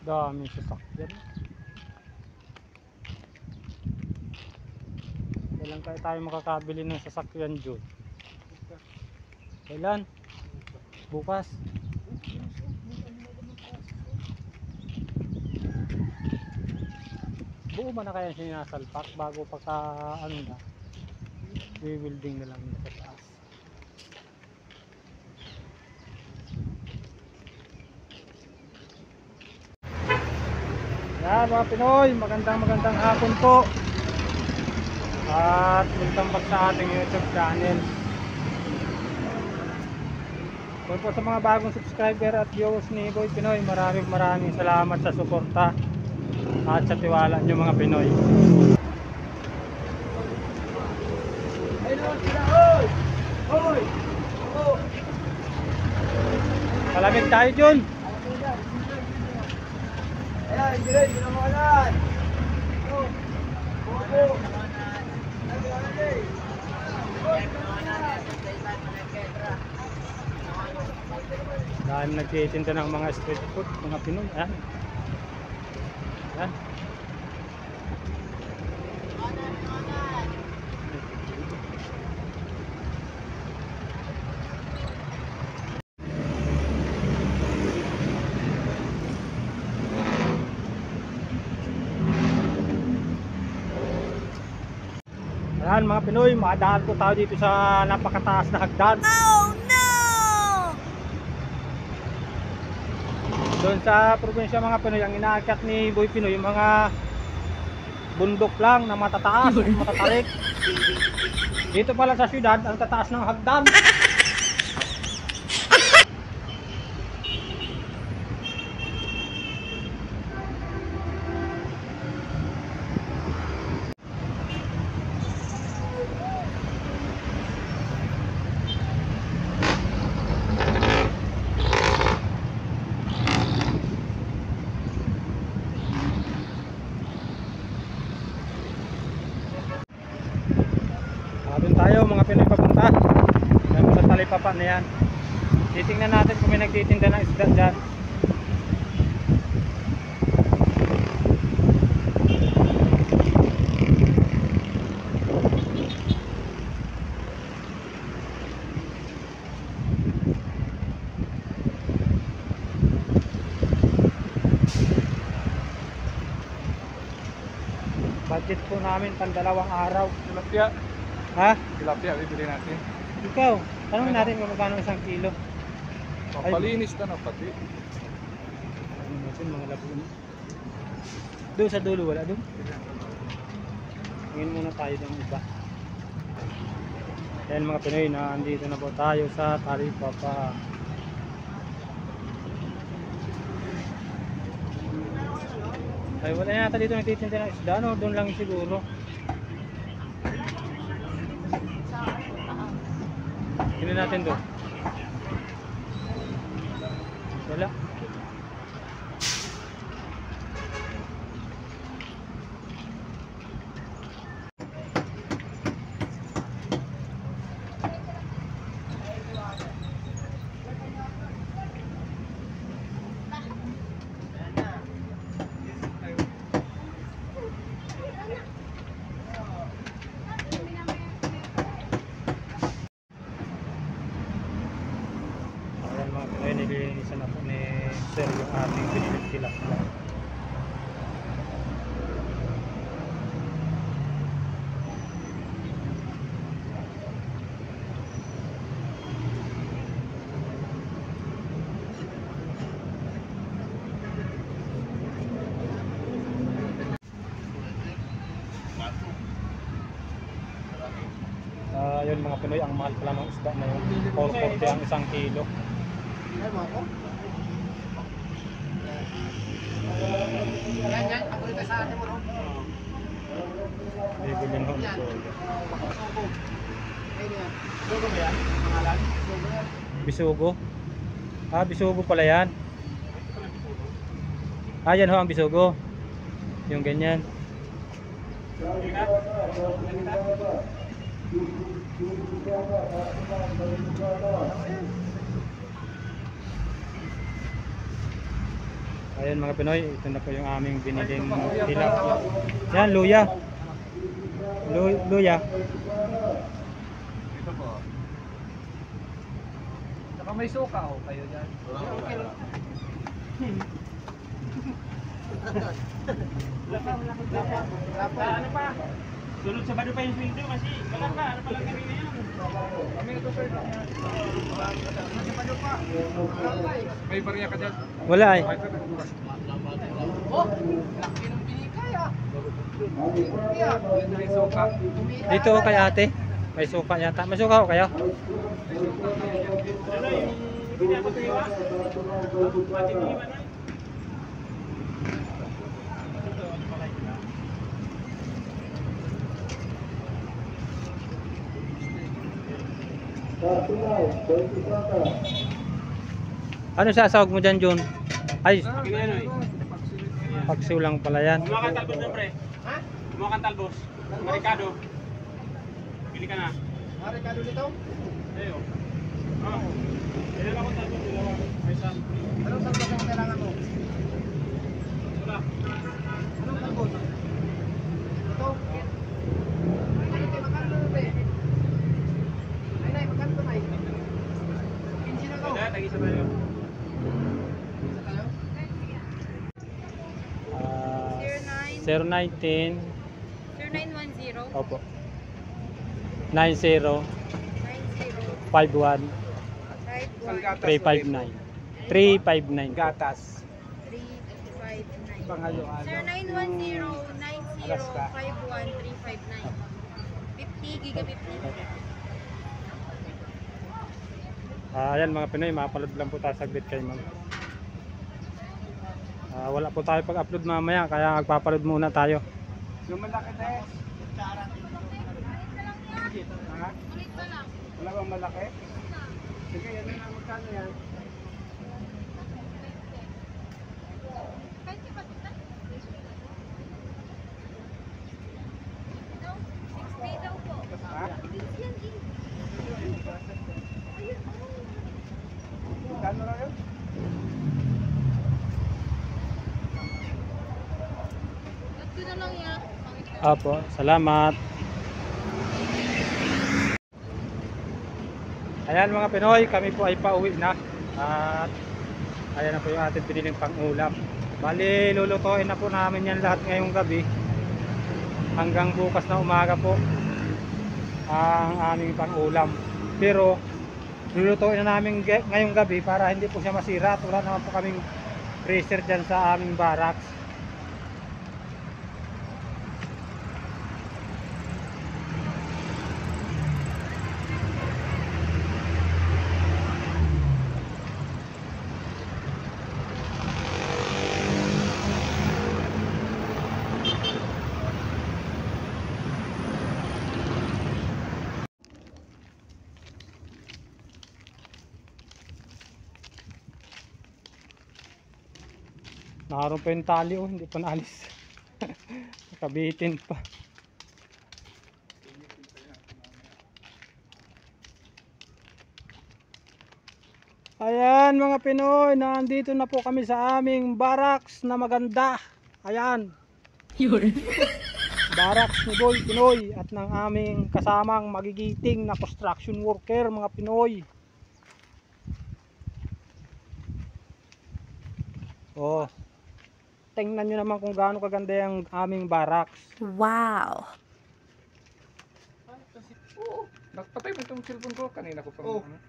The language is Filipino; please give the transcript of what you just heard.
Daming sasakyan. Kailan kaya tayo makakabili ng sasakyan dyan? Kailan? Bukas. Buo ba na kaya sinasalpak bago pagka ano na? I-welding na lang sa taas. Yan mga Pinoy, magandang hapon po. At welcome back sa ating YouTube channel. So po sa mga bagong subscriber at viewers ni Boy Pinoy, maraming salamat sa suporta at sa tiwala nyo mga Pinoy. Palamig tayo dyan. Ayan, diretso, ginamalan. Dahil nagtitinda ng mga street food, mga Pinoy. Ayan. Ayan. Ayan mga Pinoy, makadaan po tayo dito sa napakataas na hagdan. Oh no! Doon sa probinsya mga Pinoy, ang inaakyat ni Boy Pinoy, yung mga bundok lang na matataas, matatarik. Dito pala sa syudad, ang tataas ng hagdan. Doon tayo mga Pinoy papunta. Doon sa talipapa na yan. Titingnan natin kung may nagtitinda ng isda dyan. Budget po namin pang 2 araw. Tilapia. Ha? Tilapia, bibili natin. Ikaw, tanong natin kung magkano 1 kilo. Mapalinis na pati. Ano natin mga labuan. Doon sa dulo wala doon? Tingin muna tayo ng iba. Ayan mga Pinoy, nandito na po tayo sa talipapa. Ay wala yata dito nagtitinda ng isda, no? Doon lang siguro. Tingnan natin doon. Wala. Nililinisan na po ni Sir yung ating pinilit tilapia. Yun mga Pinoy, ang mahal pala ng isda na yun. 440 ang 1 kilo. Yan, ako rin sa atin mo, no? Bibilin ho ito. Sugo ba yan? Pangalan? Bisugo? Ah, bisugo pala yan. Ah, yan ho ang bisugo. Yung ganyan. Ayan mga Pinoy, ito na po yung aming biniling tilapia. Yan, luya. Luya. Ito po. Saka may suka oh, kayo dyan. Okay lang. Ano pa? Sunod sa bado pa yung sweldo kasi wala pa, ano pa lang kami ngayon. Kami ito sir. May barya ka dyan. Wala eh. Oh, laki ng pinikay ah. May suka. Dito kay ate. May suka yata. May suka ko kayo? Ano sasawag mo dyan, Jun? Ay, pagsiw lang pala yan. Kumakan talbos na pre. Ha? Kumakan talbos. Marikado. Pili ka na. Marikado nito? Ayo. Ah. Ilan ako talbos? Dalawa. May isa. Anong talbos ang kailangan mo? Wala. Anong talbos? Ito? Ay, magkano na ba eh? Ay, nay, magkano to, nay? 15 na to. Kaya, tag-isa tayo. Isa tayo? Ah, 09 019. 0910 Opo. 90 90 51 51 359. 359. Gatas. 359 Panghaluan. Sir, 910 90 Alaska. 51 359 50 gigabit na. Ayan mga Pinoy, mapaload lang po tayo saglit kay ma'am. Wala po tayo pag-upload mamaya, kaya magpapaload muna tayo. Yung malaki tayo. Ha? Wala bang malaki? Sige, yan na lang magkano yan. Ha? Magkano na yun? Ito na lang yan. Apo, salamat. Ayan mga Pinoy, kami po ay pauwi na. At ayan na po yung ating piniling pang-ulam. Bali, lulutuin na po namin yan lahat ngayong gabi. Hanggang bukas na umaga po ang aming pang-ulam. Pero lulutuin na namin ngayong gabi para hindi po siya masira. At wala naman po kaming freezer dyan sa aming barracks. Nakaroon pa yung tali oh, hindi pa naalis. Nakabitin pa. Ayan mga Pinoy, nandito na po kami sa aming barracks na maganda. Ayan. Barracks ni Boy Pinoy at ng aming kasamang magigiting na construction worker mga Pinoy. Oh. Tingnan nyo naman kung gaano kaganda yung aming barracks. Wow. Nagpatay mo itong cellphone ko. Kanina ko pa. Oh. Ano.